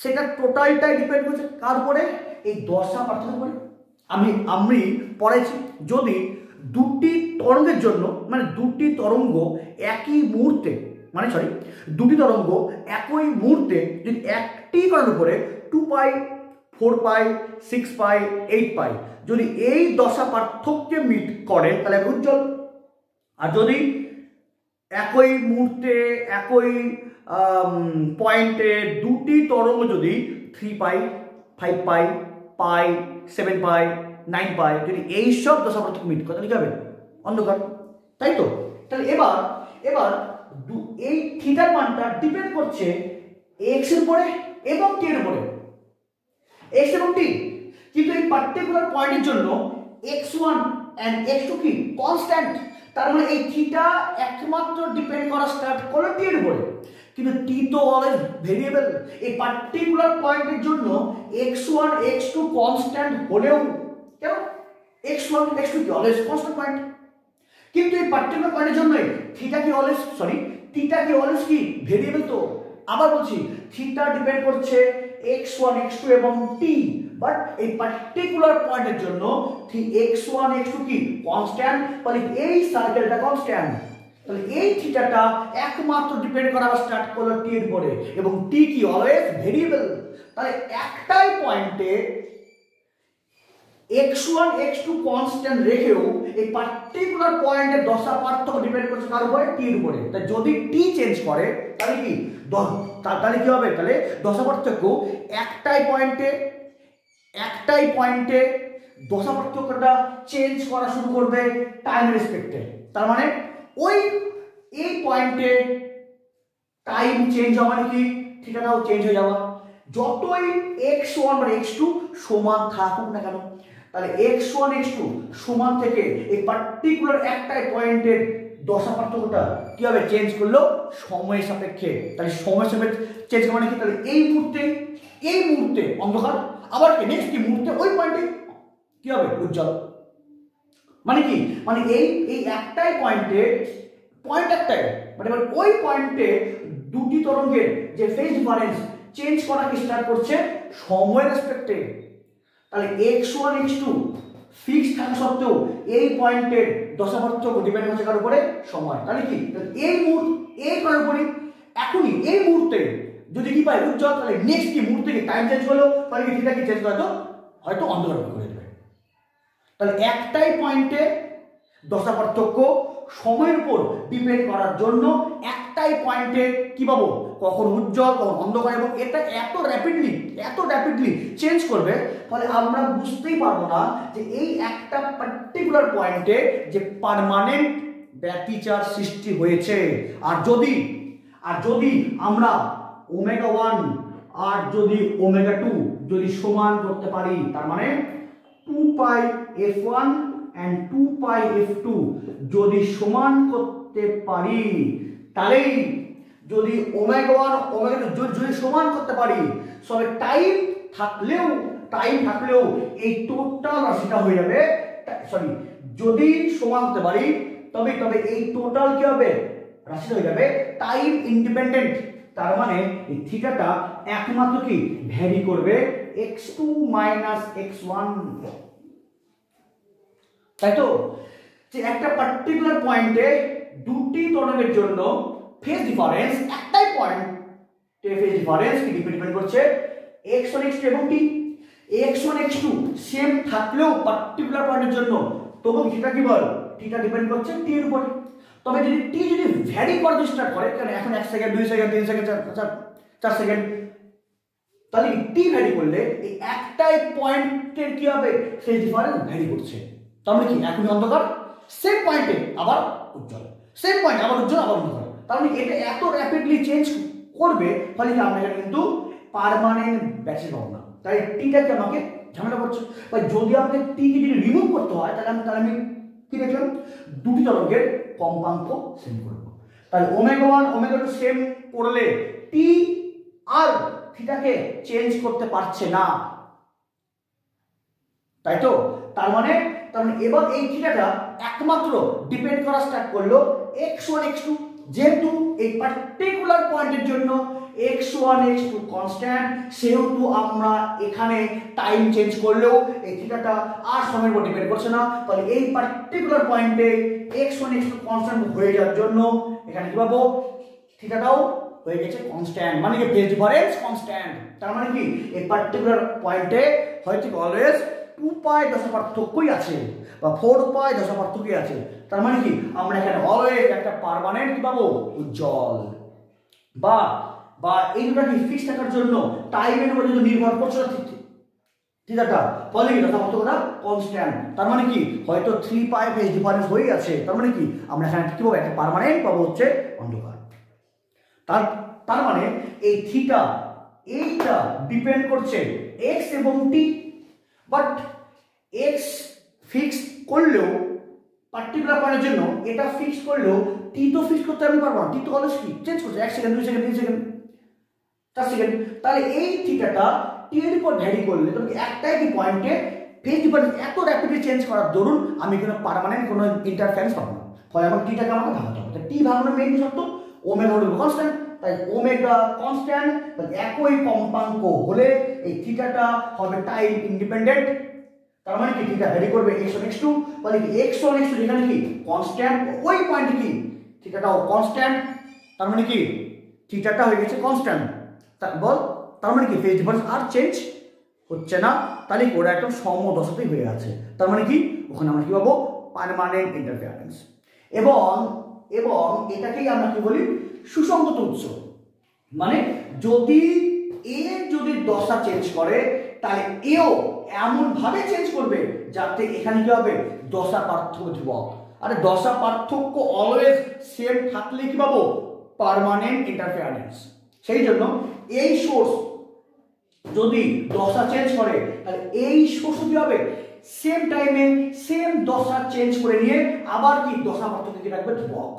[SPEAKER 1] সেটা টোটালটাই ডিপেন্ড করছে কার উপরে, এই দশা পার্থক্যের উপরে। আমি পড়েছি যদি দুটি তরঙ্গের জন্য মানে দুটি তরঙ্গ একই মুহূর্তে দুটি তরঙ্গ একই মুহূর্তে যদি একটি কণার উপরে 2π 4π 6π 8π যদি এই দশা পার্থক্যে মিট করে তাহলে উজ্জ্বল। আর যদি একই মুহূর্তে একই পয়েন্টে দুটি তরঙ্গ যদি 3π 5π পাই, 7 পাই, 9 পাই, যদি এইসব দশাপার্থক্য মিট করে তাহলে কি হবে? অন্ধকার, তাই তো? তাহলে এবার এই থিটার মানটা ডিপেন্ড করছে এক্স এর উপরে এবং টি এর উপরে, এক্স এবং টি। কিন্তু এই পার্টিকুলার পয়েন্টের জন্য x1 এন্ড x2 কি কনস্ট্যান্ট, তার মানে এই থিটা একমাত্র ডিপেন্ড করা স্টার্ট করলো টি এর উপরে, কিন্তু টি তো অলওয়েজ ভেরিয়েবল। এই পার্টিকুলার পয়েন্টের জন্য x1 x2 কনস্ট্যান্ট হলেও কেন x1 x2 কি অলওয়েজ কনস্ট্যান্ট পয়েন্ট, কিন্তু এই পার্টিকুলার পয়েন্টের জন্য থিটা কি অলওয়েজ কি ভেরিয়েবল। তো আবার বলছি থিটা ডিপেন্ড করছে x1 x2 এবং t, বাট এই পার্টিকুলার পয়েন্টের জন্য x1 x2 কি কনস্ট্যান্ট, তাহলে এই সার্কেলটা কনস্ট্যান্ট, তাহলে এই থিটাটা একমাত্র ডিপেন্ড করা স্টার্ট করলো টি এর উপরে এবং টি কি অলওয়েজ ভেরিয়েবল। তাহলে একটাই পয়েন্টে x1 x2 কনস্ট্যান্ট রেখেও এই পার্টিকুলার পয়েন্টের দশা পার্থক্য ডিপেন্ড করছে কার উপরে? টি এর উপরে। তাই যদি টি চেঞ্জ করে তাহলে কি হবে? তাহলে দশা পার্থক্য একটাই পয়েন্টে দশা পার্থক্যটা চেঞ্জ করা শুরু করবে টাইম রেসপেক্টে। তার মানে এই পয়েন্টে টাইম চেঞ্জ হওয়া মানে কি থিটাটাও চেঞ্জ হয়ে যাওয়া, যতই x1 বা x2 সমান থাকুক না কেন। তাহলে x1 x2 সমান থেকে এই পার্টিকুলার একটাই পয়েন্টের দশা পার্থক্যটা কি হবে? চেঞ্জ করলো সময়ের সাপেক্ষে। তাহলে সময়ের সাপেক্ষে চেঞ্জ মানে কি? তাহলে এই মুহূর্তে অন্ধকার, আবার কি নেক্সট মুহূর্তে ওই পয়েন্টে কি হবে? উজ্জ্বল। মানে কি? মানে এই একটাই পয়েন্ট একটাই, মানে ওই পয়েন্টে দুটি তরঙ্গের যে ফেজ ডিফারেন্স চেঞ্জ করা কি স্টার্ট করছে সময়ের রেসপেক্টে। তাহলে x1 x2 ফিক্সড থাকা সত্ত্বেও এই পয়েন্টের দশা পার্থক্য ডিপেন্ড করছে কার উপরে? সময়। তাহলে কি এই কার উপরে এখনই এই মুহূর্তে যদি কি পাই? উজ্জ্বল, তাহলে নেক্সট কি মুহূর্তে কি টাইম চেঞ্জ হলো, তাহলে কি থিটা কি চেঞ্জ করে? হয়তো অন্ধকার করে দেবে। তাহলে একটাই পয়েন্টে দশা পার্থক্য সময়ের উপর ডিপেন্ড করার জন্য একটাই পয়েন্টে কি পাবো? কখন উজ্জ্বল কখন অন্ধকার, এবং এটা এত র্যাপিডলি চেঞ্জ করবে ফলে আমরা বুঝতেই পারবো না যে এই একটা পার্টিকুলার পয়েন্টে যে পার্মানেন্ট ব্যতিচার সৃষ্টি হয়েছে। আর যদি আমরা ω1 আর যদি ω2 যদি সমান করতে পারি, তার মানে 2πf1 and 2πf2 যদি সমান করতে পারি, তাহলেই যদি ω1 ω2 যদি সমান করতে পারি, তবে টাইম থাকলেও এই টোটাল রাশিটা হয়ে যাবে, যদি সমান করতে পারি তবে এই টোটাল কি হবে? রাশিটা হয়ে যাবে টাইম ইন্ডিপেন্ডেন্ট। তার মানে এই থিটাটা একমাত্র কি ভ্যারি করবে x2 x1, তাই তো? যে একটা পার্টিকুলার পয়েন্টে দুটি তরঙ্গের জন্য ফেজ ডিফারেন্স একটাই পয়েন্টে ফেজ ডিফারেন্স কি ডিপেন্ড করছে x1 x2 এবং t। x1 x2 সেম থাকলেও পার্টিকুলার পয়েন্টের জন্য তবু থিটা কি বল? থিটা ডিপেন্ড করছে t এর উপর। তবে যদি t যদি ভ্যারি করতে স্টার্ট করে, কারণ এখন 1 সেকেন্ড 2 সেকেন্ড 3 সেকেন্ড 4 সেকেন্ড, তাহলে t ভ্যারি করলে এই একটাই পয়েন্টের কি হবে? ফেজ ডিফারেন্স ভ্যারি করছে। তাহলে কি এখনই অন্ধকার, সেম পয়েন্টে আবার উজ্জ্বল, সেম পয়েন্ট আবার উজ্জ্বল আবার অন্ধকার। তাহলে এটা এত র্যাপিডলি চেঞ্জ করবে ফলে আমরা এখানে কিন্তু পার্মানেন্ট ব্যাচে পাবো না। তাই টিটাকে আমাকে ঝামেলা করছে। বা যদি আমাকে টি কে যদি রিমুভ করতে হয় তাহলে আমি কি দেখলাম? দুটি তরঙ্গের কম্পাঙ্ক সেম করব। তাহলে ω1 ω2 সেম করলে টি আর থিটাকে চেঞ্জ করতে পারছে না, তাই তো? তার মানে এবার এই থিটাটা একমাত্র ডিপেন্ড করা স্টার্ট করলো x1 x2, যেহেতু এই পার্টিকুলার পয়েন্টের জন্য x1 x2 কনস্ট্যান্ট, সেহেতু আমরা এখানে টাইম চেঞ্জ করলেও এই থিটাটা আর সময়ের উপর ডিপেন্ড করছে না। তাহলে এই পার্টিকুলার পয়েন্টে x1 x2 কনস্ট্যান্ট হয়ে যাওয়ার জন্য এখানে কি পাবো? থিটাটাও হয়ে গেছে কনস্ট্যান্ট, মানে কি ফেজ ডিফারেন্স কনস্ট্যান্ট। তার মানে কি এই পার্টিকুলার পয়েন্টে হয়তো অলওয়েজ 2π দশা পার্থক্যই আছে বা 4π দশা পার্থক্যই আছে। তার মানে কি আমরা এখানে অলওয়েজ একটা পার্মানেন্ট কি পাবো? উজ্জ্বল। বা এই দুটো কি ফিক্স থাকার জন্য টাইমের উপর যদি নির্ভর করছে থিটাটা, ফলে কি দশা পার্থক্যটা কনস্ট্যান্ট। তার মানে কি হয়তো 3 পাই ফেজ ডিফারেন্স হয়ে আছে, তার মানে কি আমরা এখানে কি পাবো, একটা পার্মানেন্ট পাবো হচ্ছে অন্ধকার। তার মানে এই থিটা এইটা ডিপেন্ড করছে x এবং t, বাট x ফিক্স করলেও পার্টিকুলার পয়েন্টের জন্য এটা ফিক্স করলেও t তো ফিক্স করতে আমি পারবো না, t তো অলওয়েজ কি চেঞ্জ করছে, 1 সেকেন্ড 2 সেকেন্ড 3 সেকেন্ড 4 সেকেন্ড। তাহলে এই থিটাটা t এর উপর ভ্যারি করলে তুমি একটাই কি পয়েন্টে ফেজ ডিফারেন্স এত র্যাপিডলি চেঞ্জ করার দরুন আমি কোনো পার্মানেন্ট কোনো ইন্টারফারেন্স পাবো না, ফলে আমার টিটাকে আমাকে ভাঙতে হবে। টি ভাঙানোর মেইন শর্ত ওমেগা হলো কনস্ট্যান্ট, তাই ওমেগা কনস্ট্যান্ট একই কম্পাঙ্ক হলে এই থিটাটা হবে টাইম ইন্ডিপেন্ডেন্ট। তার মানে কি থিটা ভ্যারি করবে x1 x2, মানে কি x1 x2 এখানে কি কনস্ট্যান্ট, ওই পয়েন্টে কি থিটাটাও কনস্ট্যান্ট, তার মানে কি থিটাটা হয়ে গেছে কনস্ট্যান্ট। তার মানে কি ফেজ ডিফারেন্স আর চেঞ্জ হচ্ছে না, তাহলে ওরা একদম সমদশাতেই হয়ে আছে। তার মানে কি ওখানে আমরা কি পাবো, পার্মানেন্ট ইন্টারফারেন্স। এবং এটাকেই আমরা কি বলি, সুসংগত উৎস। মানে যদি এ যদি দশা চেঞ্জ করে তাহলে এও এমন ভাবে চেঞ্জ করবে যাতে এখানে কি হবে, দশা পার্থক্য ধ্রুবক। আরে দশা পার্থক্য অলওয়েজ সেম থাকলে কি পাবো, পার্মানেন্ট ইন্টারফারেন্স। সেই জন্য এই সোর্স যদি দশা চেঞ্জ করে তাহলে এই সোর্স কি হবে, সেম টাইমে সেম দশা চেঞ্জ করে নিয়ে আবার কি দশা পার্থক্য কি রাখবে, ধ্রুবক।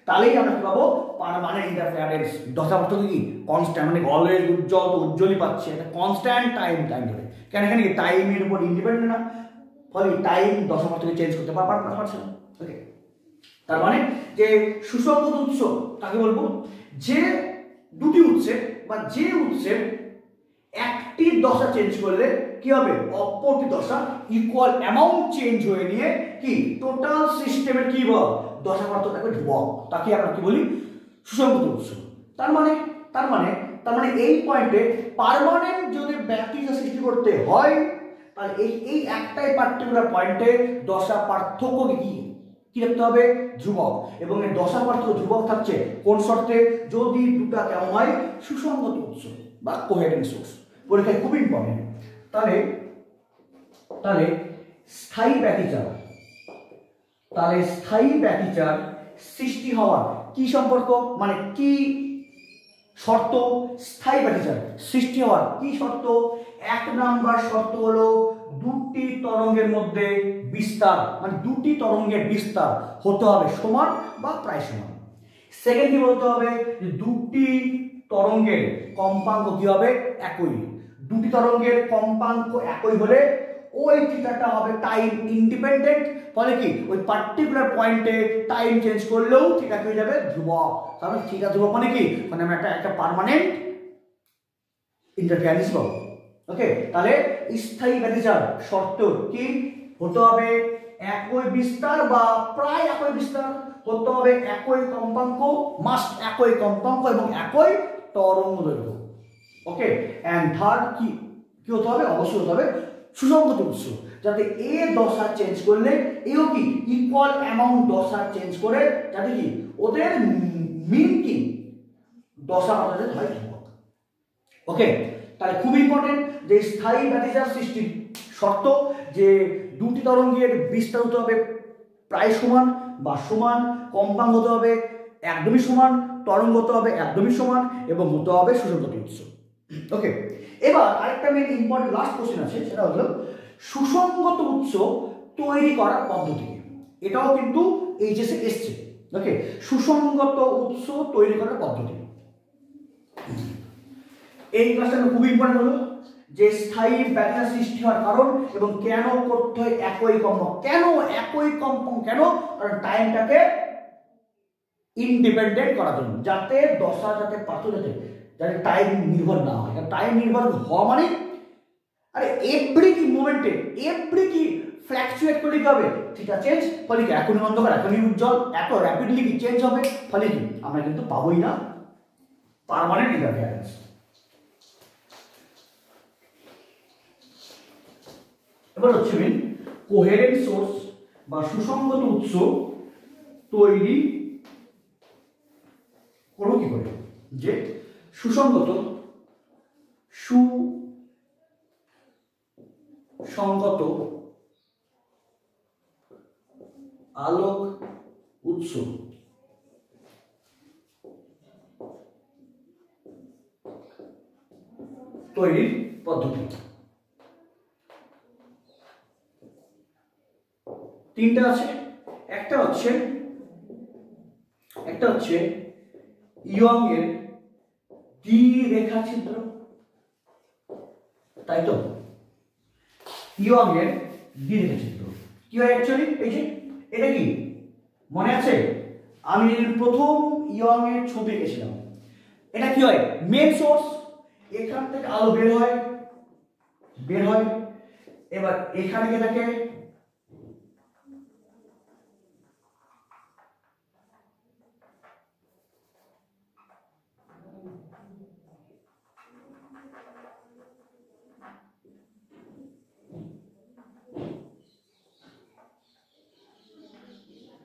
[SPEAKER 1] তাহলেই আমরা কি পাবো, পার্মানেন্ট ইন্টারফারেন্স। দশা পার্থক্য কি কনস্ট্যান্ট, মানে অলওয়েজ উজ্জ্বল তো উজ্জ্বলই পাচ্ছে, এটা কনস্ট্যান্ট টাইম ধরে। কেন এখানে কি টাইমের উপর ইন্ডিপেন্ডেন্ট না, ফলে টাইম দশা পার্থক্য চেঞ্জ করতে পারছে না। ওকে, তার মানে যে সুসংগত উৎস কাকে বলবো, যে দুটি উৎসে বা যে উৎসের একটি দশা চেঞ্জ করলে কি হবে, অপরটি দশা ইকুয়াল অ্যামাউন্ট চেঞ্জ হয়ে নিয়ে কি টোটাল সিস্টেমের কি বল, দশা পার্থক্য ধ্রুবক, তাকে আমরা কি বলি, সুসংগত উৎস। তার মানে এই পয়েন্টে পার্মানেন্ট যদি ব্যতিক্রম সৃষ্টি করতে হয় তাহলে এই একটাই পার্টিকুলার পয়েন্টে দশা পার্থক্য কি রাখতে হবে, ধ্রুবক। এবং এই দশা পার্থক্য ধ্রুবক থাকছে কোন শর্তে, যদি দুটা কেমন হয়, সুসংগত উৎস বা কোহেরেন্ট সোর্স। পরীক্ষায় খুব ইম্পর্টেন্ট। তাহলে স্থায়ী ব্যতিচার সৃষ্টি হওয়ার কি সম্পর্ক, মানে কি শর্ত, স্থায়ী ব্যতিচার সৃষ্টি হওয়ার কি শর্ত। 1 নাম্বার শর্ত হলো দুটি তরঙ্গের মধ্যে বিস্তার, মানে দুটি তরঙ্গের বিস্তার হতে হবে সমান বা প্রায় সমান। সেকেন্ড কি বলতে হবে, যে দুটি তরঙ্গের কম্পাঙ্ক কি হবে, একই। দুটি তরঙ্গের কম্পাঙ্ক একই হলে ওই থিটাটা হবে টাইম ইন্ডিপেন্ডেন্ট, ফলে কি ওই পার্টিকুলার পয়েন্টে টাইম চেঞ্জ করলেও থিটা হয়ে যাবে ধ্রুবক। তাহলে থিটা ধ্রুবক মানে কি, মানে আমরা একটা পার্মানেন্ট ইন্টারফারেন্স পাবো। ওকে, তাহলে স্থায়ী ব্যতিচার শর্ত কি হতে হবে, একই বিস্তার বা প্রায় একই বিস্তার হতে হবে, একই কম্পাঙ্ক, মাস্ট একই কম্পাঙ্ক এবং একই তরঙ্গ দৈর্ঘ্য। ওকে, এন্ড থার্ড কি হতে হবে, অবশ্যই হতে হবে সুসংগত উৎস, যাতে এ দশা চেঞ্জ করলে এও কি ইকুয়াল অ্যামাউন্ট দশা চেঞ্জ করে, যাতে কি ওদের মিন কি দশা পার্থক্য হয় ধ্রুবক। ওকে, তাহলে খুব ইম্পর্টেন্ট যে স্থায়ী ব্যতিচার সৃষ্টির শর্ত, যে দুটি তরঙ্গের বিস্তার হতে হবে প্রায় সমান বা সমান, কম্পাঙ্ক হতে হবে একদমই সমান, তরঙ্গ হতে হবে একদমই সমান এবং হতে হবে সুসংগত উৎস। ওকে, এবার আরেকটা মেন ইম্পর্টেন্ট লাস্ট কোশ্চেন আছে, সেটা হলো সুসংগত উৎস তৈরি করার পদ্ধতি। এটাও কিন্তু এইচএসে এসছে। ওকে, সুসংগত উৎস তৈরি করার পদ্ধতি এই ক্লাসটা খুবই ইম্পর্টেন্ট হলো, যে স্থায়ী ব্যতিচার সৃষ্টি হওয়ার কারণ এবং কেন করতে হয় একই কম্পাঙ্ক। কেন একই কম্পাঙ্ক, কেন, কারণ টাইমটাকে ইন্ডিপেন্ডেন্ট করার জন্য, যাতে দশা যাতে পার্থক্য যাতে টাইম নির্ভর না হয়। টাইম নির্ভর হওয়া মানে আরে এভরি কি মোমেন্টে এভরি কি ফ্ল্যাকচুয়েট করলে কি হবে, থিটা চেঞ্জ, ফলে কি এখনই অন্ধকার এখনই উজ্জ্বল, এত র্যাপিডলি কি চেঞ্জ হবে, ফলে কি আমরা কিন্তু পাবোই না পার্মানেন্ট ইন্টারফারেন্স। এবার হচ্ছে মেন কোহেরেন্ট সোর্স বা সুসংগত উৎস তৈরি করো কি করে, যে সুসংগত সংগত আলোক উৎস তৈরির পদ্ধতি। তিনটা আছে, একটা হচ্ছে ইয়ং এর দ্বিরেখা ছিদ্র, তাই তো? ইয়ং এর দ্বিরেখা ছিদ্র কি হয় অ্যাকচুয়ালি? এই যে এটা কি মনে আছে, আমি প্রথম ইয়ং এর ছবি এঁকেছিলাম। এটা কি হয়? মেন সোর্স, এখান থেকে আলো বের হয়, এবার এখানে গিয়ে থাকে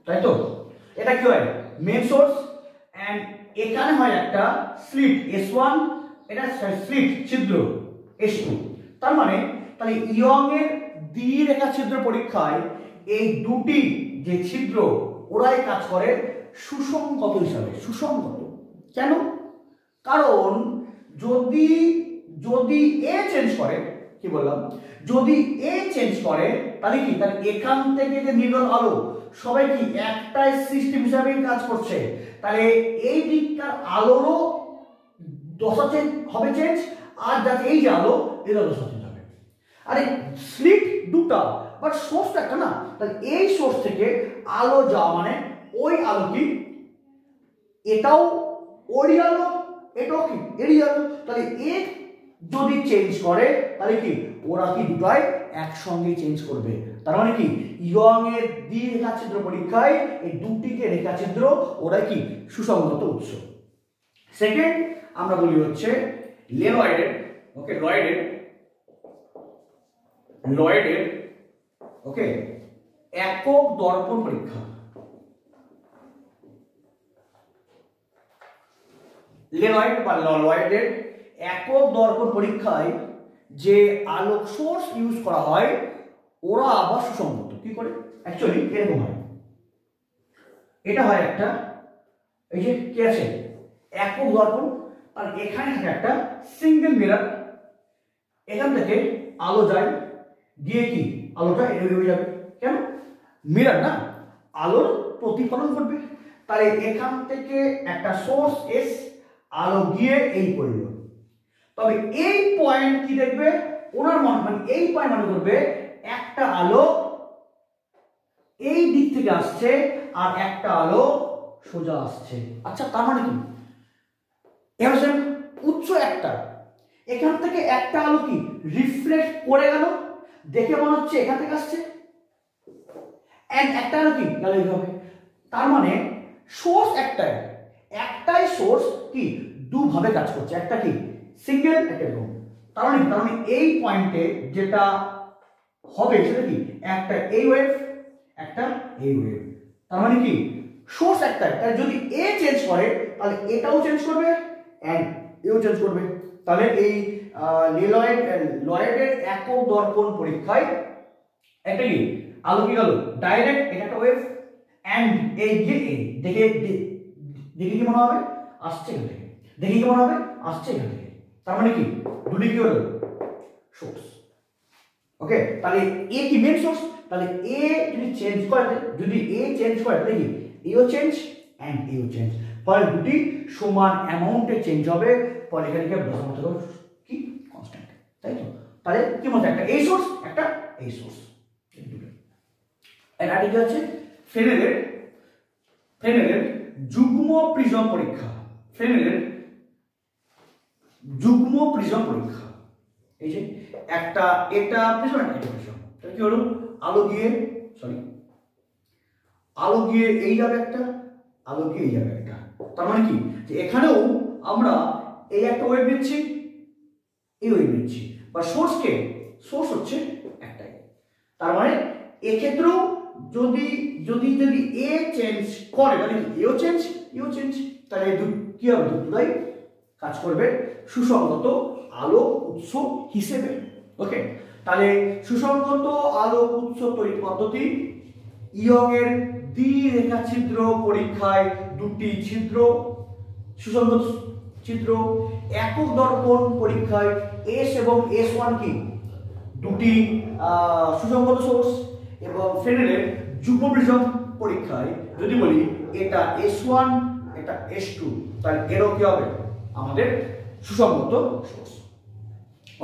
[SPEAKER 1] তাই তো? এটা কি হয়? মেন সোর্স, এন্ড এখানে হয় একটা স্লিট S1, এটা স্লিট ছিদ্র S2। তার মানে তাহলে ইয়ং এর দ্বিরেখা ছিদ্র পরীক্ষায় এই দুটি যে ছিদ্র ওরাই কাজ করে সুসংগত হিসাবে। সুসংগত কেন? কারণ যদি এ চেঞ্জ করে, কি বললাম, যদি এ চেঞ্জ করে তাহলে কি, তাহলে এখান থেকে যে নির্গত আলো সবাই কি একটাই সিস্টেম হিসাবে কাজ করছে, তাহলে এই দিককার আলোরও দশা হবে চেঞ্জ, আর যাতে এই যে আলো এরও দশা চেঞ্জ হবে। আরে স্লিট দুটা বাট সোর্স একটা না, তাহলে এই সোর্স থেকে আলো যাওয়া মানে ওই আলো কি এটাও ওরই আলো, এটাও কি এরই আলো, তাহলে এ যদি চেঞ্জ করে তাহলে কি ওরা কি দুটাই একসঙ্গে চেঞ্জ করবে। তার মানে কি ইয়ং এর দ্বিরেখা ছিদ্র পরীক্ষায় এই দুটিকে রেখাছিদ্র ওরা কি সুসংগত উৎস। সেকেন্ড আমরা বলি হচ্ছে লেনয়েডের, ওকে, লয়েডের ওকে একক দর্পণ পরীক্ষা। লেনয়েড বা লয়েডের একক দর্পণ পরীক্ষায় যে আলোক সোর্স ইউজ করা হয় ওরা আবার সুসংগত। কি করে? অ্যাকচুয়ালি এরকম হয়, এটা হয় একটা, এই যে কি আছে একক দর্পণ, আর এখানে থাকে একটা সিঙ্গেল মিরর, এখান থেকে আলো যায় গিয়ে কি আলোটা এরকম হয়ে যাবে। কেন? মিরর না, আলোর প্রতিফলন ঘটবে, তাহলে এখান থেকে একটা সোর্স এস, আলো গিয়ে এই পড়ল। তবে এই পয়েন্ট কি দেখবে ওনার মানে এই পয়েন্ট মনে করবে একটা আলো এই দিক থেকে আসছে আর একটা আলো সোজা আসছে। আচ্ছা, তার মানে কি এবার উৎস একটা, এখান থেকে একটা আলো কি রিফ্লেক্ট করে গেল, দেখে মনে হচ্ছে এখান থেকে আসছে, এন্ড একটা আলো কি গেল এইভাবে। তার মানে সোর্স একটাই সোর্স কি দুভাবে কাজ করছে, একটা কি সিঙ্গেল, একটা এরকম। তার মানে এই পয়েন্টে যেটা হবে সেটা কি একটা এই ওয়েভ, একটা এই ওয়েভ। তার মানে কি সোর্স একটাই, তাই যদি এ চেঞ্জ করে তাহলে এটাও চেঞ্জ করবে এন্ড এও চেঞ্জ করবে। তাহলে এই লয়েডের একক দর্পণ পরীক্ষায় একটা কি আলো কি গেল ডাইরেক্ট, এটা একটা ওয়েভ, এন্ড এই যে দেখে কি মনে হবে আসছে এখান থেকে, দেখে কি মনে হবে আসছে এখান থেকে। তার মানে কি দুটি কি হলো সোর্স। ওকে, তাহলে এ কি মেন সোর্স, তাহলে এ যদি চেঞ্জ করে, তাহলে কি এও চেঞ্জ এন্ড এও চেঞ্জ, ফলে দুটি সমান অ্যামাউন্টে চেঞ্জ হবে, ফলে এখানে কি কনস্ট্যান্ট, তাই তো? তাহলে কি মনে একটা এই সোর্স, একটা এই সোর্স, এর আগে আছে ফ্রেনেলের যুগ্ম প্রিজম পরীক্ষা। ফ্রেনেলের যুগ্ম প্রিজম পরীক্ষা, এই যে একটা এটা প্রিজম, একটা প্রিজম, তাহলে কি হলো আলো গিয়ে এই যাবে একটা, আলো গিয়ে এই যাবে একটা। তার মানে কি যে এখানেও আমরা এই একটা ওয়েভ নিচ্ছি, এই ওয়েভ নিচ্ছি, বা সোর্স হচ্ছে একটাই। তার মানে এক্ষেত্রেও যদি এ চেঞ্জ করে তাহলে এও চেঞ্জ, তাহলে কি হবে দুটোই কাজ করবে সুসংগত আলো উৎস হিসেবে। ওকে, তাহলে সুসংগত আলোক উৎস তৈরি পদ্ধতি, ইয়ংয়ের দ্বিরেখাছিদ্র পরীক্ষায় দুটি ছিদ্র, সুসংগত ছিদ্র, একক দর্পণ পরীক্ষায় এস এবং S1 কি দুটি সুসংগত সোর্স, এবং ফ্রেনেলের যুগ্ম প্রিজম পরীক্ষায় যদি বলি এটা S1 এটা S2, তাহলে এরও কি হবে আমাদের সুসংগত সোর্স।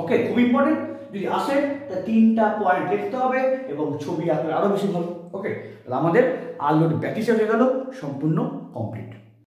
[SPEAKER 1] ওকে, খুব ইম্পর্টেন্ট, যদি আসে তাহলে 3টা পয়েন্ট লিখতে হবে এবং ছবি আঁকলে আরো বেশি ভালো। ওকে, তাহলে আমাদের আলোর ব্যাটিস হয়ে গেল সম্পূর্ণ কমপ্লিট।